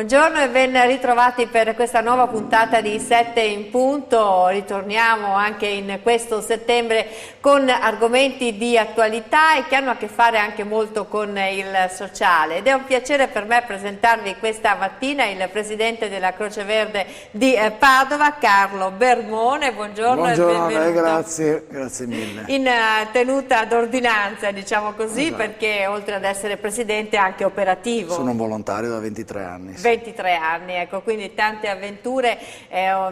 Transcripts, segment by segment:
Buongiorno e ben ritrovati per questa nuova puntata di 7 in punto. Ritorniamo anche in questo settembre con argomenti di attualità e che hanno a che fare anche molto con il sociale. Ed è un piacere per me presentarvi questa mattina il presidente della Croce Verde di Padova, Carlo Bermone. Buongiorno e Buongiorno a benvenuto. lei, grazie mille. In tenuta d'ordinanza, diciamo così, Esatto. perché oltre ad essere presidente è anche operativo. Sono un volontario da 23 anni. 23 anni, ecco, quindi tante avventure,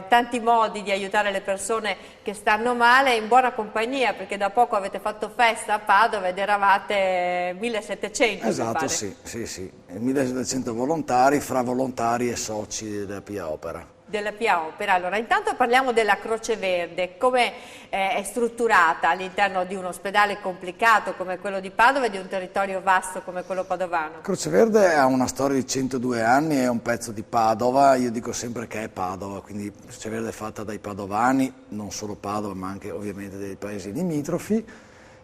tanti modi di aiutare le persone che stanno male, in buona compagnia, perché da poco avete fatto festa a Padova ed eravate 1700. Esatto, sì. 1700 volontari, fra volontari e soci della Pia Opera. Della Pia Opera. Allora, intanto parliamo della Croce Verde, come è strutturata all'interno di un ospedale complicato come quello di Padova e di un territorio vasto come quello padovano. Croce Verde ha una storia di 102 anni, è un pezzo di Padova, io dico sempre che è Padova, quindi Croce Verde è fatta dai padovani, non solo Padova ma anche ovviamente dei paesi limitrofi,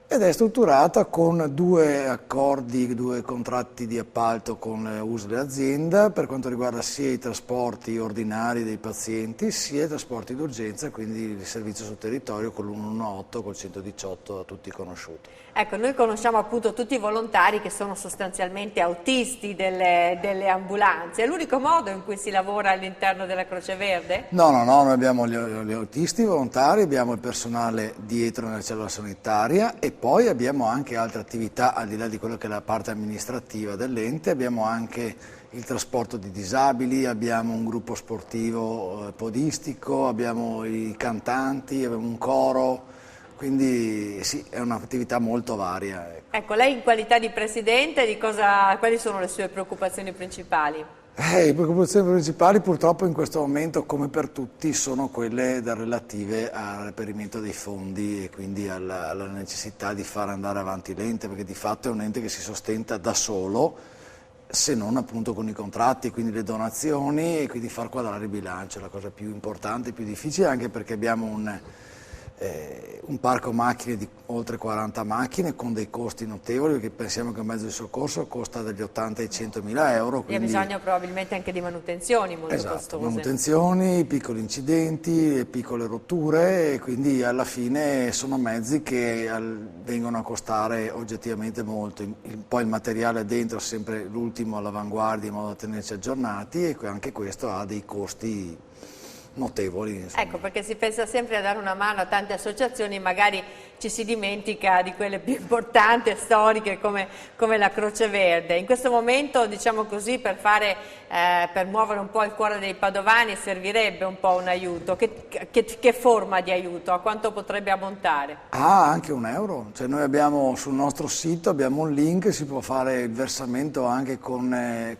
ed è strutturata con 2 accordi, 2 contratti di appalto con USL e azienda per quanto riguarda sia i trasporti ordinari dei pazienti sia i trasporti d'urgenza, quindi il servizio sul territorio con l'118, col 118 a tutti conosciuto. Ecco, noi conosciamo appunto tutti i volontari che sono sostanzialmente autisti delle ambulanze. È l'unico modo in cui si lavora all'interno della Croce Verde? No, noi abbiamo gli autisti volontari, abbiamo il personale dietro nella cellula sanitaria e poi abbiamo anche altre attività al di là di quello che è la parte amministrativa dell'ente, abbiamo anche il trasporto di disabili, abbiamo un gruppo sportivo podistico, abbiamo i cantanti, abbiamo un coro, quindi sì, è un'attività molto varia. Ecco, lei in qualità di presidente, quali sono le sue preoccupazioni principali? Le preoccupazioni principali purtroppo in questo momento, come per tutti, sono quelle relative al reperimento dei fondi e quindi alla necessità di far andare avanti l'ente, perché di fatto è un ente che si sostenta da solo, se non appunto con i contratti, quindi le donazioni e quindi far quadrare il bilancio, è la cosa più importante, più difficile, anche perché abbiamo un parco macchine di oltre 40 macchine con dei costi notevoli, perché pensiamo che un mezzo di soccorso costa dagli 80 ai 100 mila euro. Quindi ha bisogno probabilmente anche di manutenzioni molto costose. Manutenzioni, piccoli incidenti, piccole rotture e quindi alla fine sono mezzi che vengono a costare oggettivamente molto. Poi il materiale dentro è sempre l'ultimo all'avanguardia in modo da tenerci aggiornati e anche questo ha dei costi notevoli. Insomma. Ecco, perché si pensa sempre a dare una mano a tante associazioni, magari ci si dimentica di quelle più importanti e storiche come la Croce Verde. In questo momento, diciamo così, per muovere un po' il cuore dei padovani servirebbe un po' un aiuto. Che forma di aiuto? A quanto potrebbe ammontare? Anche €1. Cioè noi abbiamo sul nostro sito abbiamo un link, si può fare il versamento anche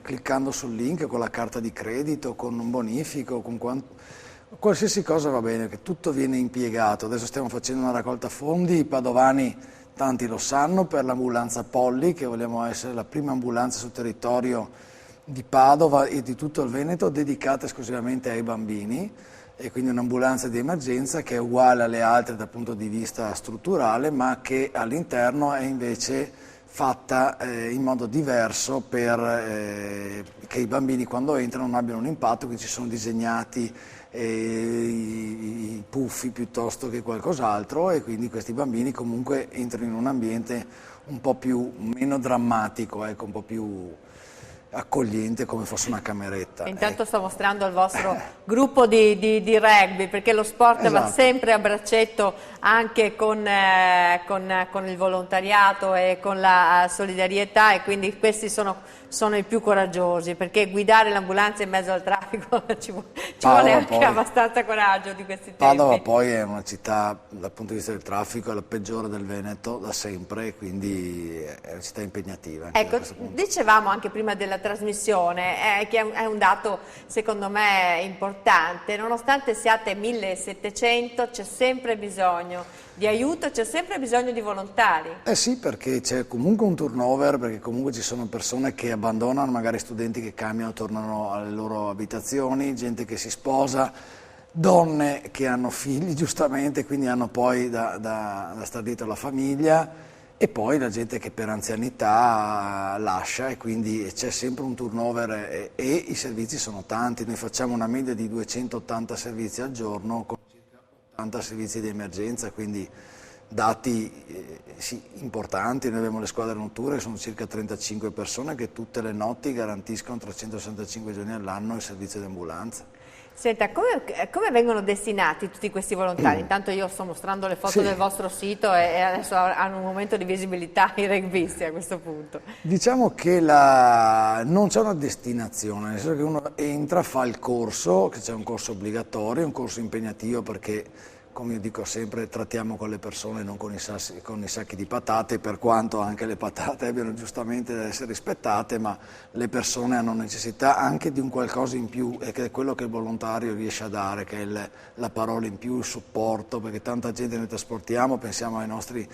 cliccando sul link, con la carta di credito, con un bonifico, qualsiasi cosa va bene, che tutto viene impiegato. Adesso stiamo facendo una raccolta fondi, i padovani tanti lo sanno, per l'ambulanza Polli, che vogliamo essere la prima ambulanza sul territorio di Padova e di tutto il Veneto dedicata esclusivamente ai bambini, e quindi un'ambulanza di emergenza che è uguale alle altre dal punto di vista strutturale, ma che all'interno è invece fatta in modo diverso per che i bambini quando entrano non abbiano un impatto, quindi ci sono disegnati i puffi piuttosto che qualcos'altro e quindi questi bambini comunque entrano in un ambiente un po' meno drammatico, ecco, un po' più accogliente, come fosse una cameretta. Intanto sto mostrando il vostro gruppo di rugby, perché lo sport va sempre a braccetto anche con il volontariato e con la solidarietà, e quindi questi sono i più coraggiosi, perché guidare l'ambulanza in mezzo al traffico ci vuole anche abbastanza coraggio di questi tempi. Padova poi è una città, dal punto di vista del traffico, è la peggiore del Veneto da sempre, quindi è una città impegnativa. Ecco, dicevamo anche prima della trasmissione che è un dato secondo me importante, nonostante siate 1700 c'è sempre bisogno di aiuto, c'è sempre bisogno di volontari. Sì, perché c'è comunque un turnover, perché comunque ci sono persone che abbandonano, magari studenti che cambiano, tornano alle loro abitazioni, gente che si sposa, donne che hanno figli giustamente, quindi hanno poi da stare dietro alla famiglia e poi la gente che per anzianità lascia e quindi c'è sempre un turnover e i servizi sono tanti. Noi facciamo una media di 280 servizi al giorno con circa 80 servizi di emergenza, quindi dati sì, importanti. Noi abbiamo le squadre notturne, sono circa 35 persone che tutte le notti garantiscono 365 giorni all'anno il servizio di ambulanza. Senta, come vengono destinati tutti questi volontari? Intanto io sto mostrando le foto del vostro sito e adesso hanno un momento di visibilità i rugbisti a questo punto. Diciamo che non c'è una destinazione, nel senso che uno entra, fa il corso, che c'è un corso obbligatorio, un corso impegnativo perché, come io dico sempre, trattiamo con le persone, non con i sacchi di patate, per quanto anche le patate abbiano giustamente da essere rispettate, ma le persone hanno necessità anche di un qualcosa in più, e che è quello che il volontario riesce a dare, che è la parola in più, il supporto, perché tanta gente noi trasportiamo, pensiamo ai nostri,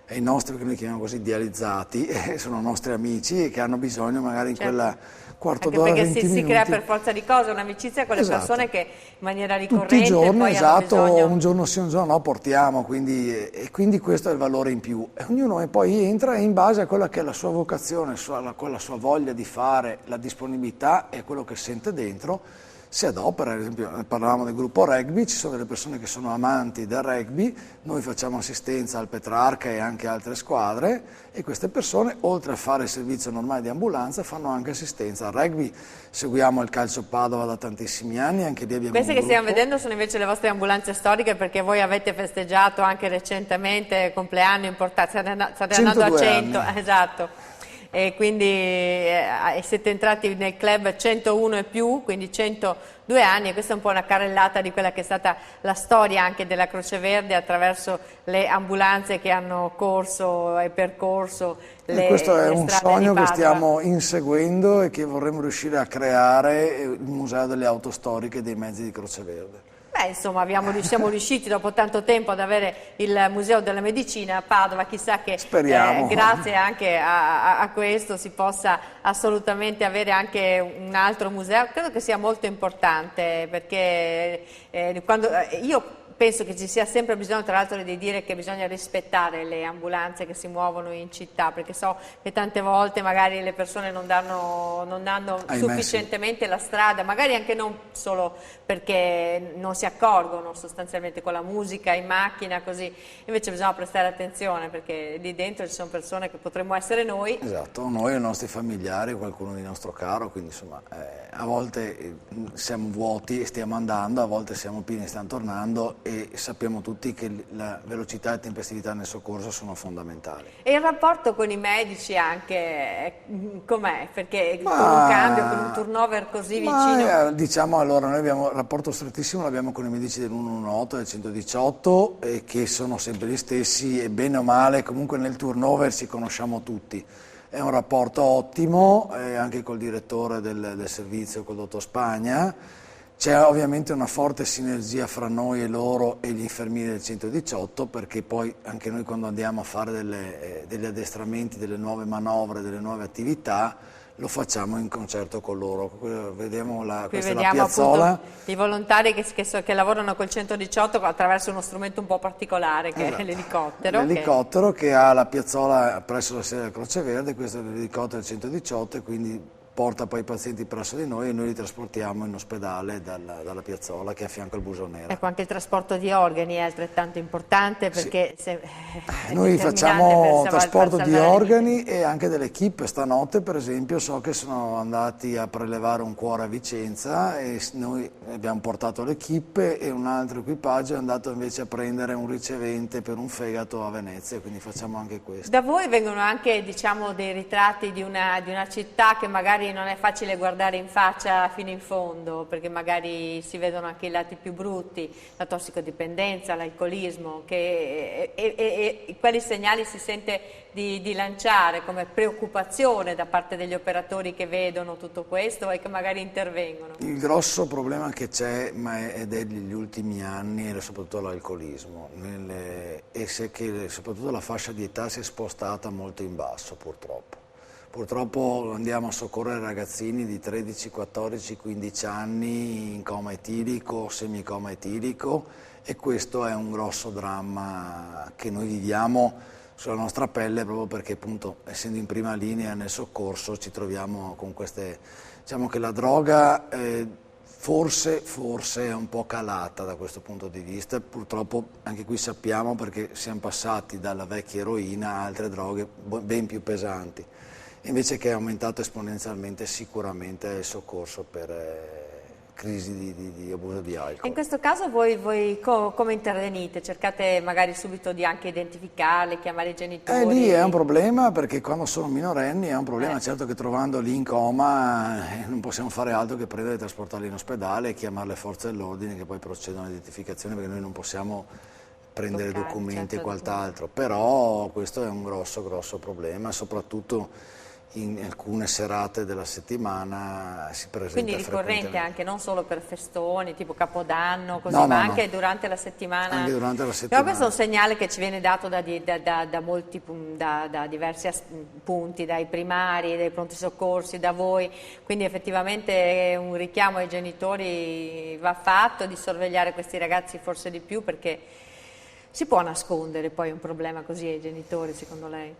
che noi chiamiamo così, dializzati, sono nostri amici e che hanno bisogno magari in quella quarto anche d'ora, perché 20 minuti. si crea per forza di cose un'amicizia con le persone che in maniera ricorrente tutti i giorni, poi hanno bisogno. un giorno sì, un giorno no, portiamo, e quindi questo è il valore in più. E ognuno poi entra in base a quella che è la sua vocazione, la sua voglia di fare, la disponibilità e quello che sente dentro, si adopera. Ad esempio, parlavamo del gruppo rugby, ci sono delle persone che sono amanti del rugby, noi facciamo assistenza al Petrarca e anche altre squadre, e queste persone, oltre a fare il servizio normale di ambulanza, fanno anche assistenza al rugby. Seguiamo il calcio Padova da tantissimi anni, anche lì abbiamo Queste un che gruppo. stiamo vedendo sono invece le vostre ambulanze storiche, perché voi avete festeggiato anche recentemente compleanno importante, state andando a 100, anni. Esatto. E quindi siete entrati nel club 101 e più, quindi 102 anni, e questa è un po' una carrellata di quella che è stata la storia anche della Croce Verde attraverso le ambulanze che hanno corso e percorso questo è un sogno che Padova. stiamo inseguendo e che vorremmo riuscire a creare, il Museo delle Auto Storiche e dei Mezzi di Croce Verde. Beh, insomma, siamo riusciti dopo tanto tempo ad avere il Museo della Medicina a Padova, chissà che grazie anche a questo si possa assolutamente avere anche un altro museo. Credo che sia molto importante, perché io penso che ci sia sempre bisogno, tra l'altro, di dire che bisogna rispettare le ambulanze che si muovono in città, perché so che tante volte magari le persone non danno sufficientemente la strada, magari anche non solo perché non si accorgono sostanzialmente con la musica in macchina, così. Invece bisogna prestare attenzione, perché lì dentro ci sono persone che potremmo essere noi. Esatto, noi, i nostri familiari, qualcuno di nostro caro, quindi insomma a volte siamo vuoti e stiamo andando, a volte siamo pieni e stiamo tornando, e sappiamo tutti che la velocità e tempestività nel soccorso sono fondamentali. E il rapporto con i medici anche com'è? Perché con un cambio, con un turnover così vicino... Diciamo, allora, noi abbiamo un rapporto strettissimo, l'abbiamo con i medici del 118 e del 118, che sono sempre gli stessi, e bene o male comunque nel turnover ci conosciamo tutti. È un rapporto ottimo, anche col direttore del servizio, col dottor Spagna. C'è ovviamente una forte sinergia fra noi e loro e gli infermieri del 118, perché poi anche noi, quando andiamo a fare degli addestramenti, delle nuove manovre, delle nuove attività, lo facciamo in concerto con loro. Vediamo questa è la piazzola. Appunto i volontari che lavorano col 118 attraverso uno strumento un po' particolare, che è l'elicottero. L'elicottero che ha la piazzola presso la sede della Croce Verde. Questo è l'elicottero del 118, e quindi porta poi i pazienti presso di noi e noi li trasportiamo in ospedale dalla piazzola che è a fianco al Buso Nero. Ecco, anche il trasporto di organi è altrettanto importante, perché noi facciamo trasporto di organi e anche delle equip. Stanotte, per esempio, so che sono andati a prelevare un cuore a Vicenza e noi abbiamo portato l'equip, e un altro equipaggio è andato invece a prendere un ricevente per un fegato a Venezia, quindi facciamo anche questo. Da voi vengono anche, diciamo, dei ritratti di una città che magari non è facile guardare in faccia fino in fondo, perché magari si vedono anche i lati più brutti, la tossicodipendenza, l'alcolismo, e quali segnali si sente di lanciare come preoccupazione da parte degli operatori che vedono tutto questo e che magari intervengono? Il grosso problema che c'è è degli ultimi anni, è soprattutto l'alcolismo, che soprattutto la fascia di età si è spostata molto in basso, purtroppo. Purtroppo andiamo a soccorrere ragazzini di 13, 14, 15 anni in coma etilico, semicoma etilico, e questo è un grosso dramma che noi viviamo sulla nostra pelle, proprio perché appunto essendo in prima linea nel soccorso ci troviamo con queste, diciamo che la droga forse è un po' calata da questo punto di vista, purtroppo anche qui sappiamo perché siamo passati dalla vecchia eroina a altre droghe ben più pesanti, invece che è aumentato esponenzialmente sicuramente il soccorso per crisi di abuso di alcol. In questo caso voi come intervenite? Cercate magari subito di anche identificarli, chiamare i genitori? Lì è un problema perché quando sono minorenni è un problema, certo che trovandoli in coma non possiamo fare altro che prendere e trasportarli in ospedale e chiamare le forze dell'ordine che poi procedono all'identificazione perché noi non possiamo prendere documenti e quant'altro, però questo è un grosso problema, soprattutto in alcune serate della settimana si presenta Quindi ricorrente anche, non solo per festoni, tipo Capodanno, così, no, ma anche durante la settimana? Anche durante la settimana. Però questo è un segnale che ci viene dato da diversi punti, dai primari, dai pronti soccorsi, da voi, quindi effettivamente un richiamo ai genitori va fatto di sorvegliare questi ragazzi forse di più, perché si può nascondere poi un problema così ai genitori, secondo lei?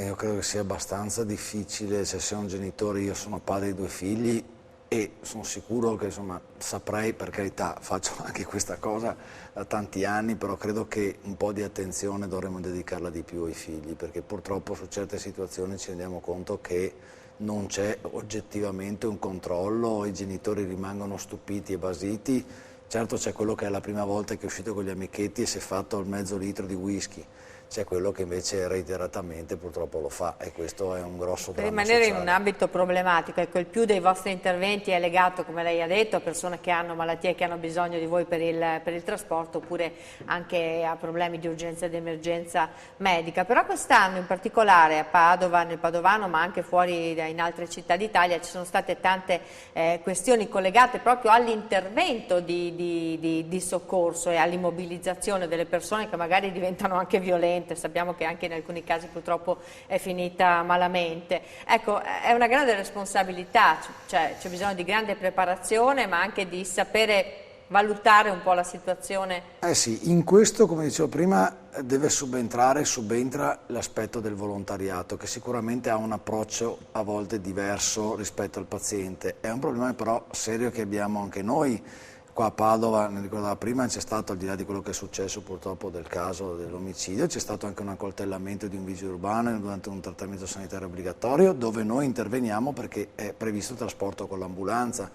Io credo che sia abbastanza difficile, se sei un genitore, io sono padre di 2 figli e sono sicuro che insomma saprei, per carità, faccio anche questa cosa da tanti anni, però credo che un po' di attenzione dovremmo dedicarla di più ai figli, perché purtroppo su certe situazioni ci rendiamo conto che non c'è oggettivamente un controllo, i genitori rimangono stupiti e basiti. Certo c'è quello che è la prima volta che è uscito con gli amichetti e si è fatto il mezzo litro di whisky, c'è quello che invece reiteratamente purtroppo lo fa e questo è un grosso dramma Per rimanere sociale. in un ambito problematico, ecco, il più dei vostri interventi è legato, come lei ha detto, a persone che hanno malattie e che hanno bisogno di voi per il trasporto, oppure anche a problemi di urgenza ed emergenza medica. Però quest'anno in particolare a Padova, nel Padovano, ma anche fuori in altre città d'Italia, ci sono state tante questioni collegate proprio all'intervento di soccorso e all'immobilizzazione delle persone che magari diventano anche violente. Sappiamo che anche in alcuni casi purtroppo è finita malamente. Ecco, è una grande responsabilità, cioè c'è bisogno di grande preparazione, ma anche di sapere valutare un po' la situazione. Sì, in questo, come dicevo prima, subentra l'aspetto del volontariato, che sicuramente ha un approccio a volte diverso rispetto al paziente. È un problema però serio che abbiamo anche noi. Qua a Padova, ne ricordava prima, c'è stato, al di là di quello che è successo purtroppo del caso dell'omicidio, c'è stato anche un accoltellamento di un vigile urbano durante un trattamento sanitario obbligatorio dove noi interveniamo perché è previsto il trasporto con l'ambulanza.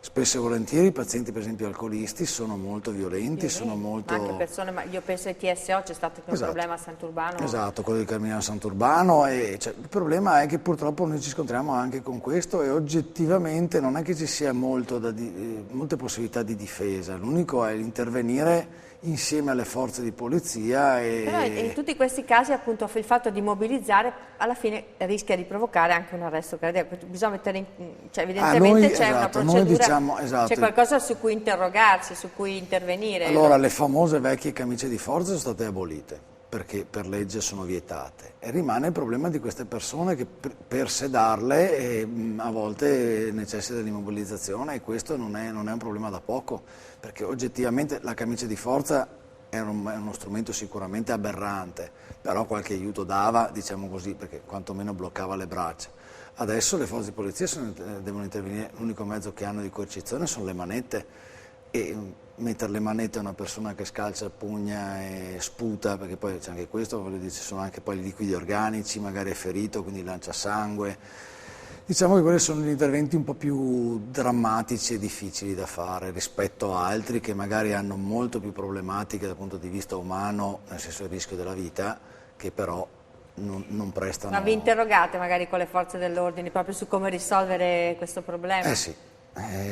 Spesso e volentieri i pazienti, per esempio alcolisti, sono molto violenti, sono molto... Ma anche persone, ma io penso ai TSO, c'è stato anche un problema a Sant'Urbano. Esatto, quello di Carmine Sant'Urbano, e cioè, il problema è che purtroppo noi ci scontriamo anche con questo e oggettivamente non è che ci sia molte possibilità di difesa, l'unico è intervenire insieme alle forze di polizia. Però in tutti questi casi appunto il fatto di mobilizzare alla fine rischia di provocare anche un arresto cardiaco, bisogna mettere cioè evidentemente c'è una procedura, c'è qualcosa su cui interrogarsi, su cui intervenire. Allora le famose vecchie camicie di forza sono state abolite perché per legge sono vietate e rimane il problema di queste persone che per sedarle a volte necessita di immobilizzazione e questo non è un problema da poco perché oggettivamente la camicia di forza è uno strumento sicuramente aberrante, però qualche aiuto dava, diciamo così, perché quantomeno bloccava le braccia. Adesso le forze di polizia devono intervenire, l'unico mezzo che hanno di coercizione sono le manette e mettere le manette a una persona che scalcia, pugna e sputa, perché poi c'è anche questo, voglio dire, ci sono anche poi i liquidi organici, magari è ferito, quindi lancia sangue. Diciamo che quelli sono gli interventi un po' più drammatici e difficili da fare rispetto a altri che magari hanno molto più problematiche dal punto di vista umano, nel senso del rischio della vita, che però non prestano... Ma vi interrogate magari con le forze dell'ordine proprio su come risolvere questo problema? Sì.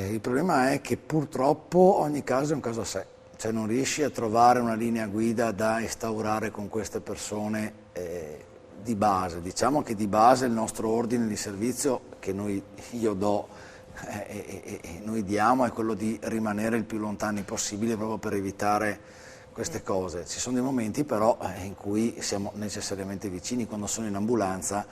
Il problema è che purtroppo ogni caso è un caso a sé, cioè non riesci a trovare una linea guida da instaurare con queste persone di base. Diciamo che di base il nostro ordine di servizio che io do e noi diamo è quello di rimanere il più lontani possibile proprio per evitare queste cose. Ci sono dei momenti però in cui siamo necessariamente vicini, quando sono in ambulanza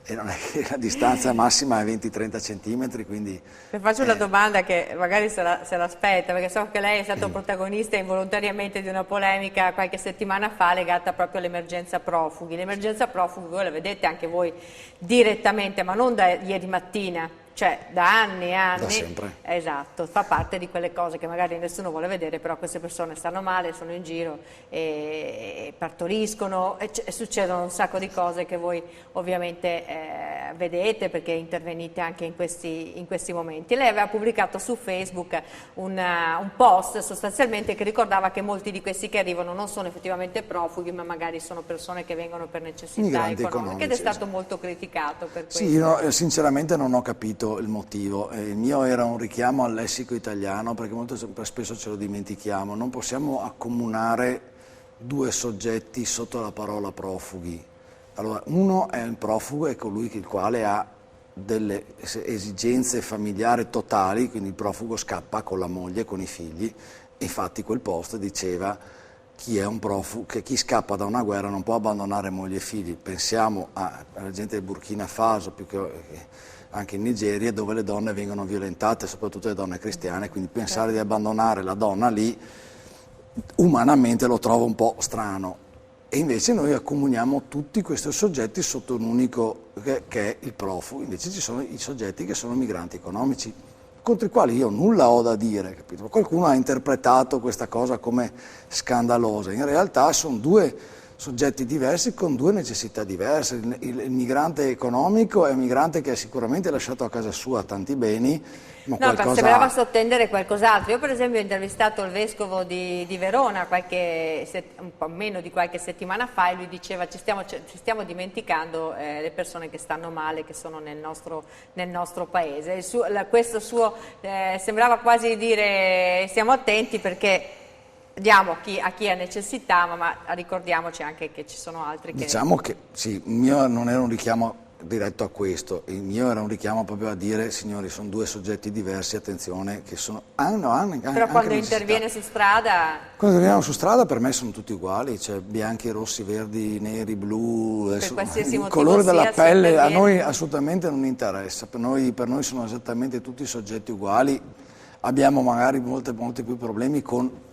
e non è che la distanza massima è 20-30 centimetri, quindi... Le faccio una domanda che magari se l'aspetta, perché so che lei è stato protagonista involontariamente di una polemica qualche settimana fa legata proprio all'emergenza profughi. L'emergenza profughi voi la vedete anche voi direttamente, ma non da ieri mattina, cioè da anni e anni. Da sempre. Esatto, fa parte di quelle cose che magari nessuno vuole vedere, però queste persone stanno male, sono in giro e partoriscono e succedono un sacco di cose che voi ovviamente vedete perché intervenite anche in questi momenti. Lei aveva pubblicato su Facebook un post sostanzialmente che ricordava che molti di questi che arrivano non sono effettivamente profughi, ma magari sono persone che vengono per necessità economiche, ed è stato molto criticato per questo. Sì, io sinceramente non ho capito il motivo. Il mio era un richiamo al lessico italiano, perché molto spesso ce lo dimentichiamo. Non possiamo accomunare due soggetti sotto la parola profughi. Allora, uno è il profugo, è colui il quale ha delle esigenze familiari totali, quindi il profugo scappa con la moglie, con i figli. Infatti quel post diceva: chi è un profugo, che chi scappa da una guerra non può abbandonare moglie e figli. Pensiamo alla gente del Burkina Faso, più che anche in Nigeria, dove le donne vengono violentate, soprattutto le donne cristiane, quindi pensare di abbandonare la donna lì umanamente lo trovo un po' strano. E invece noi accomuniamo tutti questi soggetti sotto un unico che è il profugo. Invece ci sono i soggetti che sono migranti economici, contro i quali io nulla ho da dire, capito? Qualcuno ha interpretato questa cosa come scandalosa. In realtà sono due soggetti diversi con due necessità diverse. Il migrante economico è un migrante che ha sicuramente lasciato a casa sua tanti beni, ma no, sembrava sottendere qualcos'altro. Io per esempio ho intervistato il vescovo di Verona un po' meno di qualche settimana fa, e lui diceva ci stiamo dimenticando le persone che stanno male, che sono nel nostro paese. Questo suo sembrava quasi dire stiamo attenti perché diamo a chi ha necessità, ma ricordiamoci anche che ci sono altri che... Diciamo che sì, il mio non era un richiamo diretto a questo, il mio era un richiamo proprio a dire: signori, sono due soggetti diversi, attenzione, che hanno Però quando interviene su strada... Quando interviene su strada per me sono tutti uguali, cioè bianchi, rossi, verdi, neri, blu, il colore della pelle a noi assolutamente non interessa, per noi sono esattamente tutti soggetti uguali. Abbiamo magari molti più problemi con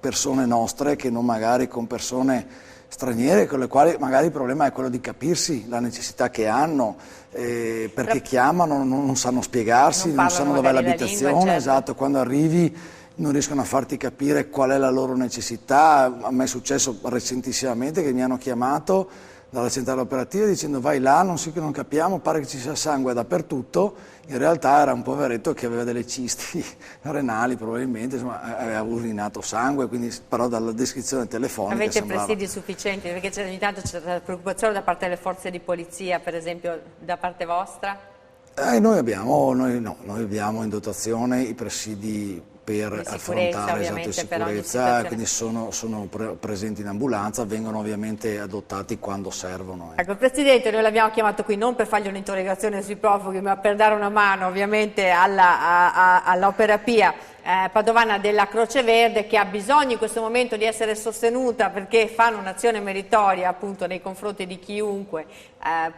persone nostre che non magari con persone straniere, con le quali magari il problema è quello di capirsi, la necessità che hanno, perché chiamano, non sanno spiegarsi, non sanno dov'è l'abitazione, certo. Esatto, quando arrivi non riescono a farti capire qual è la loro necessità. A me è successo recentissimamente che mi hanno chiamato dalla centrale operativa dicendo: vai là, non capiamo, pare che ci sia sangue dappertutto. In realtà era un poveretto che aveva delle cisti renali probabilmente, insomma, aveva urinato sangue, quindi però dalla descrizione telefonica Avete sembrava... presidi sufficienti? Perché ogni tanto c'è la preoccupazione da parte delle forze di polizia, per esempio, da parte vostra? Noi abbiamo in dotazione i presidi per affrontare sicurezza, quindi sono presenti in ambulanza, vengono ovviamente adottati quando servono. Ecco, il Presidente noi l'abbiamo chiamato qui non per fargli un'interrogazione sui profughi, ma per dare una mano ovviamente all'Opera Pia Padovana della Croce Verde, che ha bisogno in questo momento di essere sostenuta perché fanno un'azione meritoria appunto nei confronti di chiunque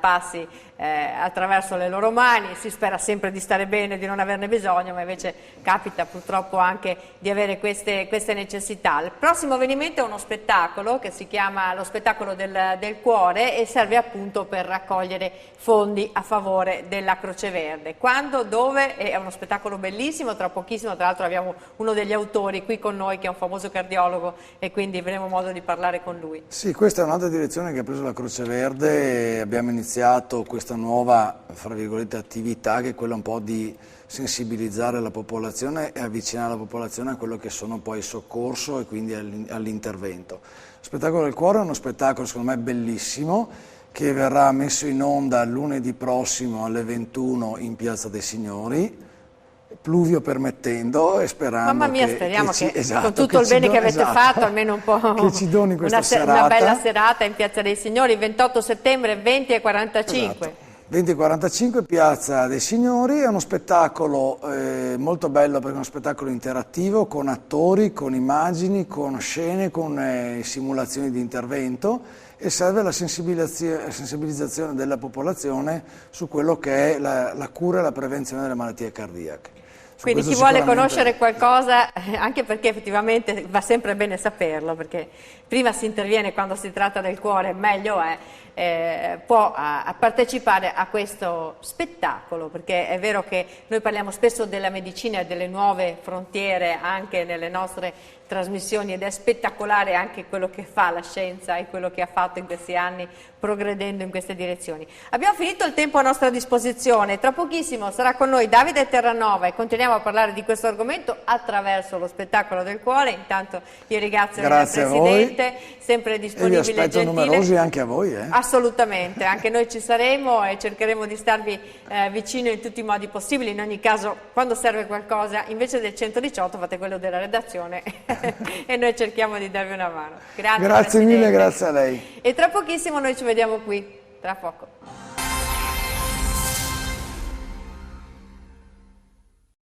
passi attraverso le loro mani. Si spera sempre di stare bene, di non averne bisogno, ma invece capita purtroppo anche di avere queste necessità. Il prossimo avvenimento è uno spettacolo che si chiama lo spettacolo del cuore e serve appunto per raccogliere fondi a favore della Croce Verde. Quando, dove? È uno spettacolo bellissimo, tra pochissimo tra l'altro abbiamo uno degli autori qui con noi che è un famoso cardiologo e quindi avremo modo di parlare con lui. Sì, questa è un'altra direzione che ha preso la Croce Verde. Abbiamo iniziato questa nuova, fra virgolette, attività, che è quella un po' di sensibilizzare la popolazione e avvicinare la popolazione a quello che sono poi il soccorso e quindi all'intervento. Lo spettacolo del cuore è uno spettacolo secondo me bellissimo, che verrà messo in onda lunedì prossimo alle 21 in Piazza dei Signori, pluvio permettendo, e sperando Mamma mia, speriamo che esatto, con tutto il bene che avete fatto, almeno un po' che ci doni questa serata. Una bella serata in Piazza dei Signori, 28 settembre, 20:45. Esatto. 20:45, Piazza dei Signori. È uno spettacolo molto bello perché è uno spettacolo interattivo con attori, con immagini, con scene, con simulazioni di intervento, e serve alla sensibilizzazione della popolazione su quello che è la cura e la prevenzione delle malattie cardiache. Quindi chi vuole conoscere qualcosa, anche perché effettivamente va sempre bene saperlo, perché prima si interviene quando si tratta del cuore, meglio è, può partecipare a questo spettacolo, perché è vero che noi parliamo spesso della medicina e delle nuove frontiere anche nelle nostre trasmissioni, ed è spettacolare anche quello che fa la scienza e quello che ha fatto in questi anni progredendo in queste direzioni. Abbiamo finito il tempo a nostra disposizione, tra pochissimo sarà con noi Davide Terranova e continuiamo a parlare di questo argomento attraverso lo spettacolo del cuore. Intanto io ringrazio il Presidente, sempre disponibile e gentile. E vi aspetto numerosi anche a voi. Assolutamente, anche noi ci saremo e cercheremo di starvi vicino in tutti i modi possibili. In ogni caso, quando serve qualcosa, invece del 118 fate quello della redazione e noi cerchiamo di darvi una mano. Grazie mille, grazie a lei. E tra pochissimo noi ci vediamo qui, tra poco.